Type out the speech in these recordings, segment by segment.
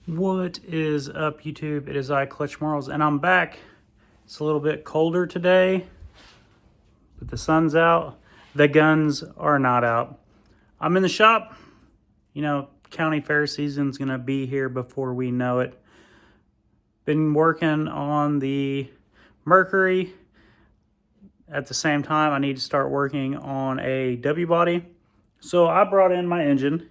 What is up, YouTube? It is I, clutchmarles, and I'm back. It's a little bit colder today, but the sun's out. The guns are not out. I'm in the shop. You know, county fair season's gonna be here before we know it. Been working on the Mercury. At the same time, I need to start working on a W body. So I brought in my engine.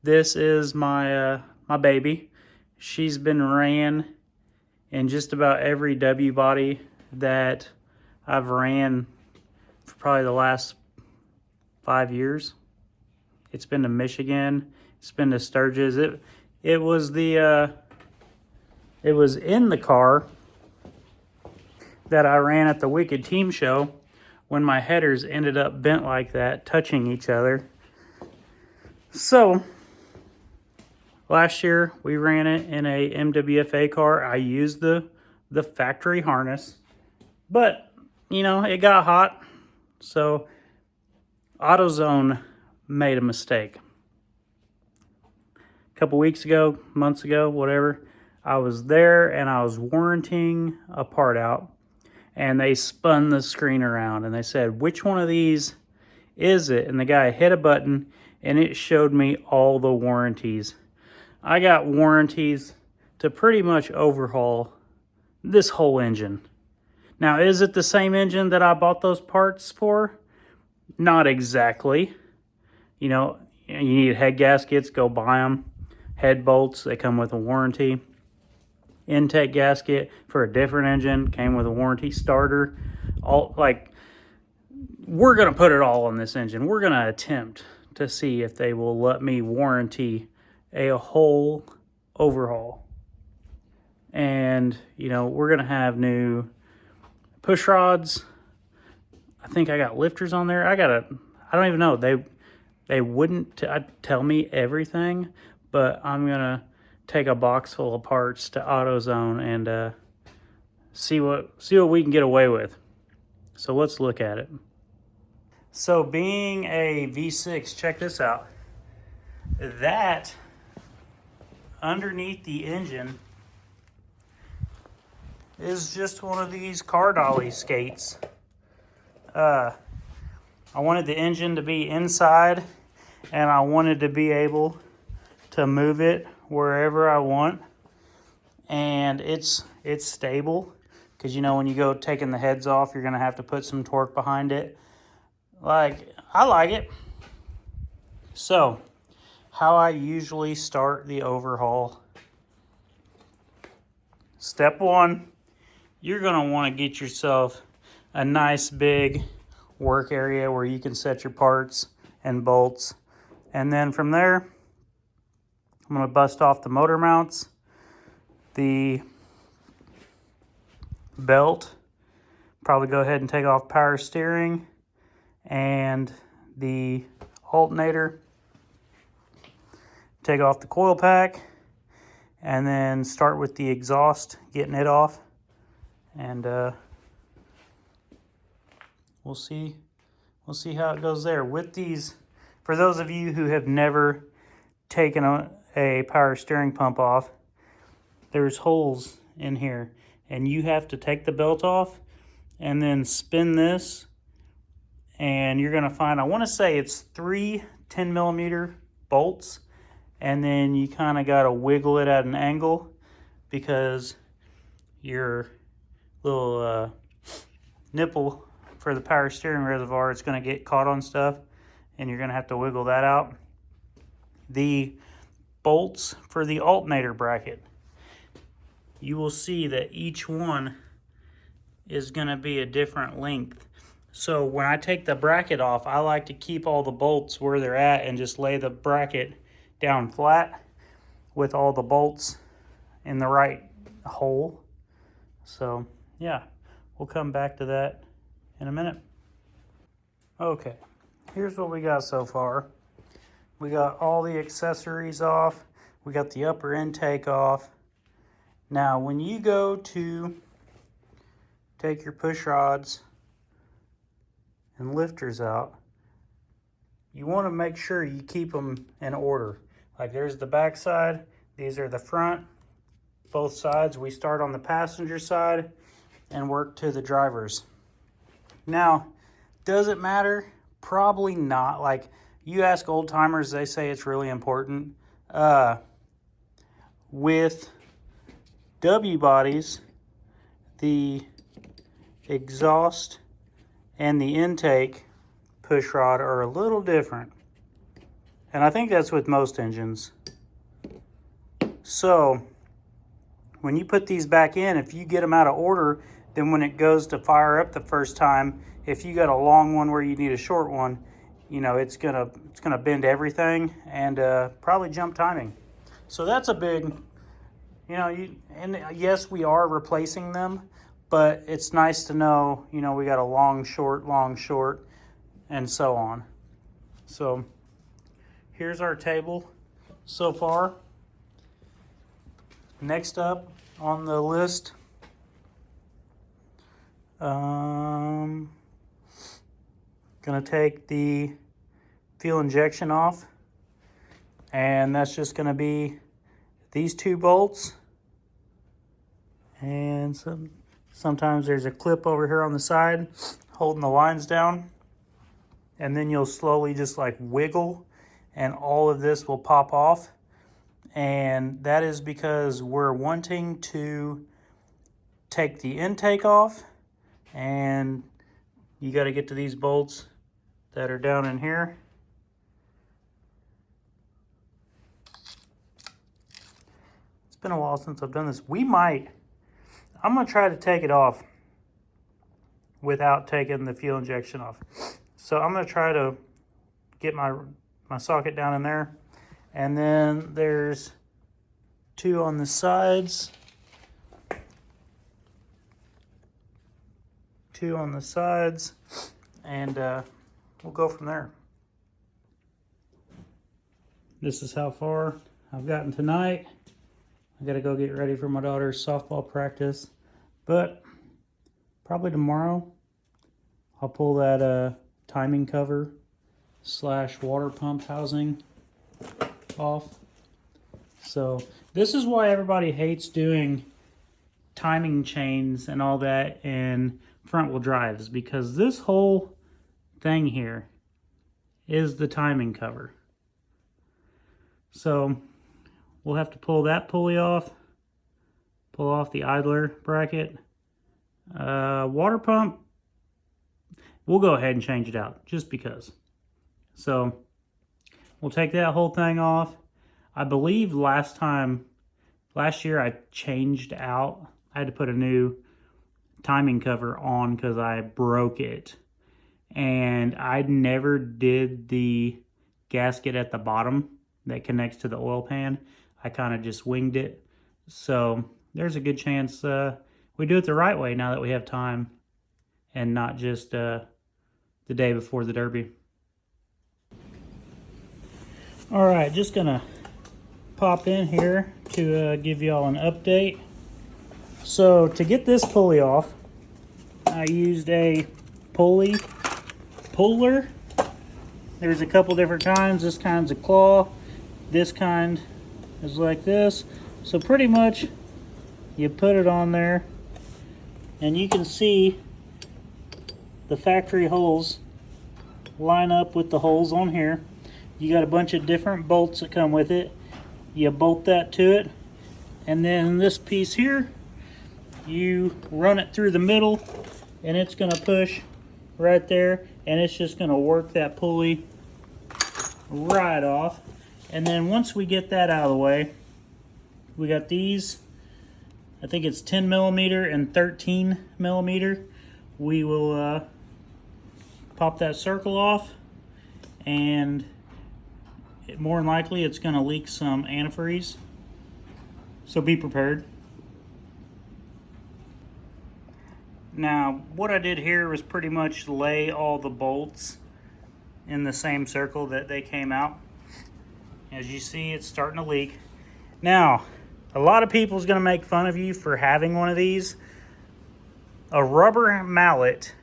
This is my baby. She's been ran in just about every W body that I've ran for probably the last 5 years. It's been to Michigan. It's been to Sturgis. It was in the car that I ran at the Wicked Team Show when my headers ended up bent like that, touching each other. So last year we ran it in a MWFA car. I used the factory harness, but you know, it got hot. So AutoZone made a mistake. A couple weeks ago, months ago, whatever, I was there and I was warranting a part out, and they spun the screen around and they said, which one of these is it? And the guy hit a button and it showed me all the warranties. I got warranties to pretty much overhaul this whole engine. Now, is it the same engine that I bought those parts for? Not exactly. You know, you need head gaskets, go buy them. Head bolts, they come with a warranty. Intake gasket for a different engine came with a warranty. Starter, all like, we're gonna put it all on this engine. We're gonna attempt to see if they will let me warranty a whole overhaul. And you know, we're gonna have new push rods. I think I got lifters on there. I don't even know. They wouldn't tell me everything, but I'm gonna take a box full of parts to AutoZone and see what we can get away with. So let's look at it. So being a V6, check this out. That underneath the engine is just one of these car dolly skates. I wanted the engine to be inside, and I wanted to be able to move it wherever I want. And it's stable, because you know, when you go taking the heads off, you're gonna have to put some torque behind it. Like, I like it. So how I usually start the overhaul: step one, you're gonna want to get yourself a nice big work area where you can set your parts and bolts. And then from there, I'm going to bust off the motor mounts, the belt, probably go ahead and take off power steering and the alternator, take off the coil pack, and then start with the exhaust, getting it off. And we'll see how it goes there. With these, for those of you who have never taken a power steering pump off, there's holes in here, and you have to take the belt off and then spin this, and you're gonna find, I want to say it's 3 10mm bolts, and then you kind of got to wiggle it at an angle because your little nipple for the power steering reservoir, it's going to get caught on stuff, and you're going to have to wiggle that out. The bolts for the alternator bracket, you will see that each one is going to be a different length. So when I take the bracket off, I like to keep all the bolts where they're at and just lay the bracket down flat with all the bolts in the right hole. So yeah, we'll come back to that in a minute. Okay, here's what we got so far. We got all the accessories off. We got the upper intake off. Now, when you go to take your push rods and lifters out, you want to make sure you keep them in order. Like, there's the back side, These are the front, both sides. We start on the passenger side and work to the driver's. Now, does it matter? Probably not. Like, you ask old timers, they say it's really important. With W bodies, the exhaust and the intake push rod are a little different. And I think that's with most engines. So when you put these back in, if you get them out of order, then when it goes to fire up the first time, if you got a long one where you need a short one, you know, it's gonna bend everything and probably jump timing. So that's a big, you know, and yes, we are replacing them, but it's nice to know, you know, we got a long, short, and so on. So here's our table so far. Next up on the list, gonna take the fuel injection off, and that's just gonna be these two bolts, and sometimes there's a clip over here on the side holding the lines down, and then you'll slowly just like wiggle and all of this will pop off. And that is because we're wanting to take the intake off, and you got to get to these bolts that are down in here. It's been a while since I've done this. I'm going to try to take it off without taking the fuel injection off. So I'm going to try to get my socket down in there. And then there's two on the sides. And we'll go from there. This is how far I've gotten tonight. I gotta go get ready for my daughter's softball practice. But probably tomorrow, I'll pull that timing cover / water pump housing off. So this is why everybody hates doing timing chains and all that in front wheel drives, because this whole thing here is the timing cover. So we'll have to pull that pulley off, pull off the idler bracket. Water pump, we'll go ahead and change it out just because. So we'll take that whole thing off. I believe last year I changed out. I had to put a new timing cover on because I broke it. And I never did the gasket at the bottom that connects to the oil pan. I kind of just winged it. So there's a good chance we do it the right way now that we have time and not just the day before the Derby. All right, just gonna pop in here to give y'all an update. So to get this pulley off, I used a puller. There's a couple different kinds. This kind's a claw. This kind is like this. So pretty much you put it on there and you can see the factory holes line up with the holes on here. You got a bunch of different bolts that come with it. You bolt that to it, and then this piece here, you run it through the middle, and it's gonna push right there, and it's just gonna work that pulley right off. And then once we get that out of the way, we got these, I think it's 10 millimeter and 13 millimeter. We will pop that circle off, and more than likely it's going to leak some antifreeze, so be prepared. Now what I did here was pretty much lay all the bolts in the same circle that they came out. As you see, it's starting to leak. Now a lot of people's going to make fun of you for having one of these. A rubber mallet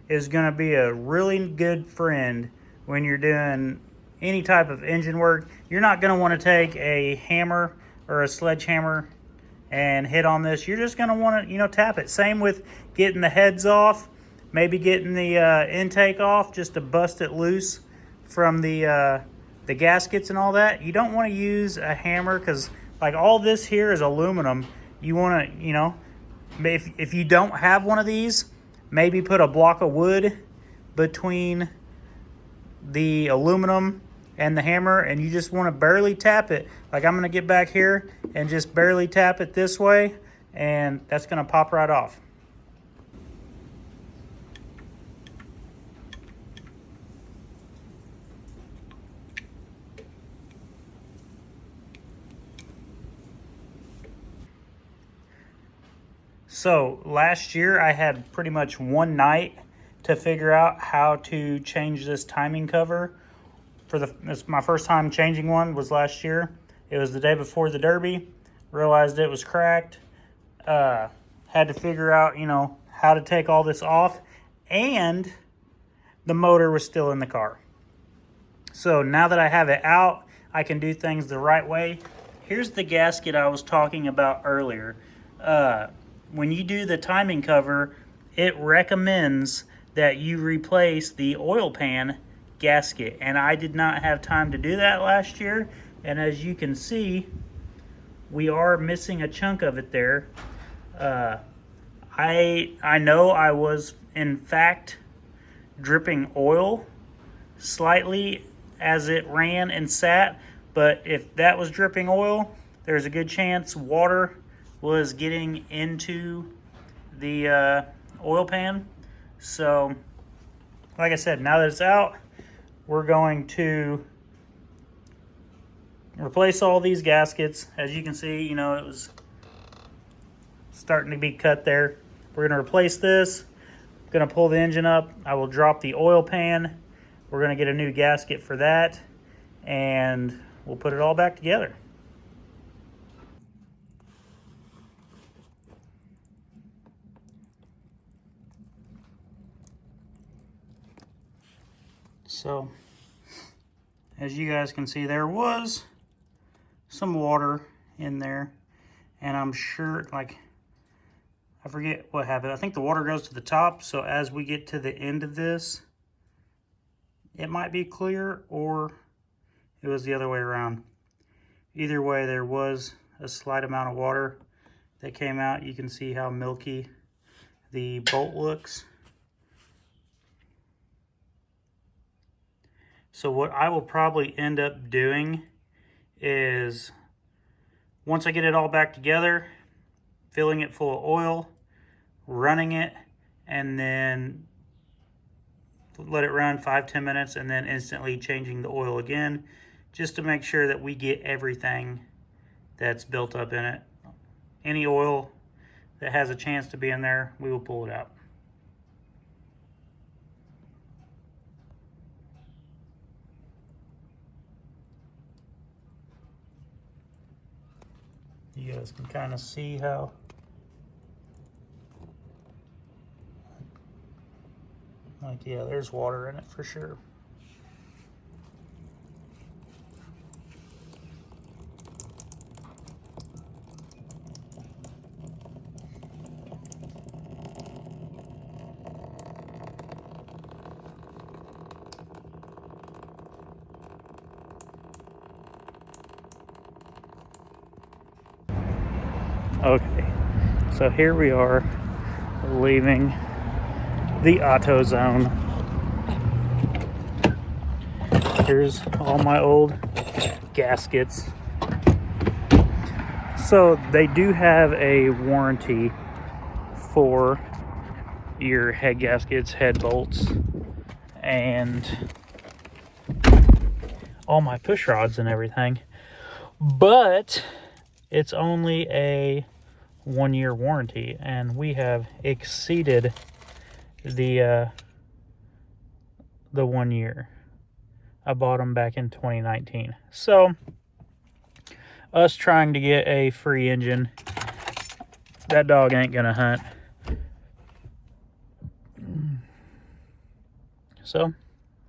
is going to be a really good friend when you're doing any type of engine work. You're not going to want to take a hammer or a sledgehammer and hit on this, you're just going to want to, tap it. Same with getting the heads off, maybe getting the intake off just to bust it loose from the gaskets and all that. You don't want to use a hammer because like all this here is aluminum. You want to, if you don't have one of these, maybe put a block of wood between the aluminum and the hammer, and you just want to barely tap it. Like I'm going to get back here and just barely tap it this way, and that's going to pop right off. So last year I had pretty much one night to figure out how to change this timing cover. It's my first time changing one was last year. It was the day before the Derby. Realized it was cracked. Had to figure out, how to take all this off. And the motor was still in the car. So now that I have it out, I can do things the right way. Here's the gasket I was talking about earlier. When you do the timing cover, it recommends that you replace the oil pan gasket, and I did not have time to do that last year, and as you can see, we are missing a chunk of it there. I know I was in fact dripping oil slightly as it ran and sat, but if that was dripping oil, there's a good chance water was getting into the oil pan. So like I said, now that it's out, we're going to replace all these gaskets. As you can see, it was starting to be cut there. We're going to replace this. I'm going to pull the engine up. I will drop the oil pan. We're going to get a new gasket for that, and we'll put it all back together. So, as you guys can see, there was some water in there, and I'm sure, I forget what happened. I think the water goes to the top, so as we get to the end of this, it might be clear, or it was the other way around. Either way, there was a slight amount of water that came out. You can see how milky the bolt looks. So what I will probably end up doing is, once I get it all back together, filling it full of oil, running it, and then let it run 5-10 minutes, and then instantly changing the oil again, just to make sure that we get everything that's built up in it. Any oil that has a chance to be in there, we will pull it out. You guys can kind of see how yeah, there's water in it for sure. Okay, so here we are leaving the auto zone. Here's all my old gaskets. So they do have a warranty for your head gaskets, head bolts, and all my push rods and everything, but it's only a 1-year warranty, and we have exceeded the 1 year. I bought them back in 2019. So us trying to get a free engine, that dog ain't gonna hunt. So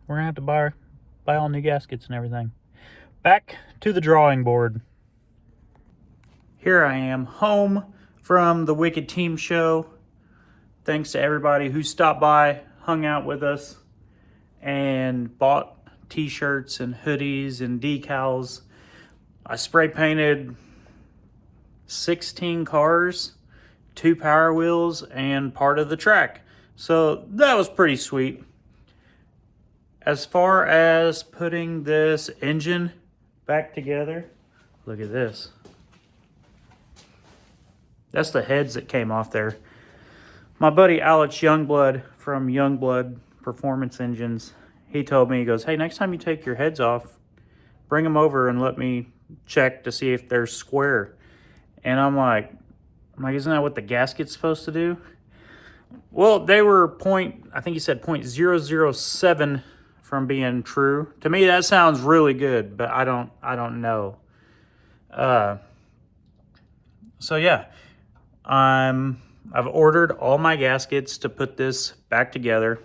we're gonna have to buy all new gaskets and everything. Back to the drawing board. here I am, home from the Wicked Team Show. Thanks to everybody who stopped by, hung out with us, and bought t-shirts and hoodies and decals. I spray painted 16 cars, 2 Power Wheels, and part of the track. So that was pretty sweet. As far as putting this engine back together, look at this. That's the heads that came off there. My buddy Alex Youngblood from Youngblood Performance Engines, he told me, he goes, hey, next time you take your heads off, bring them over and let me check to see if they're square. And I'm like, isn't that what the gasket's supposed to do? Well, they were I think he said 0.007 from being true. To me, that sounds really good, but I don't know. So yeah, I've ordered all my gaskets to put this back together.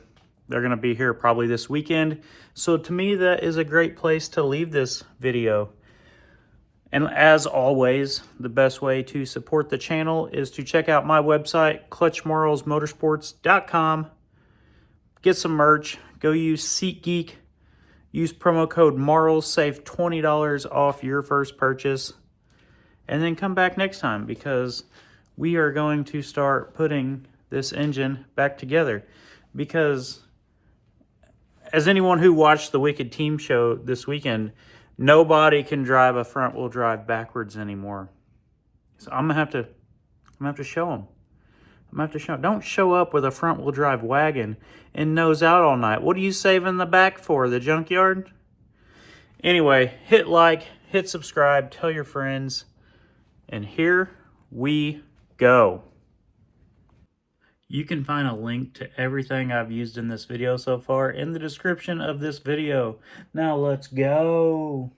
They're gonna be here probably this weekend. So to me, that is a great place to leave this video. And as always, the best way to support the channel is to check out my website, clutchmarlesmotorsports.com. Get some merch. Go use SeatGeek. Use promo code Marles. Save $20 off your first purchase. And then come back next time because we are going to start putting this engine back together. Because as anyone who watched the Wicked Team Show this weekend, nobody can drive a front-wheel drive backwards anymore. So I'm gonna have to show them. I'm gonna have to show them. Don't show up with a front-wheel drive wagon and nose out all night. What are you saving the back for? The junkyard? Anyway, hit like, hit subscribe, tell your friends, and here we go. You can find a link to everything I've used in this video so far in the description of this video. Now let's go.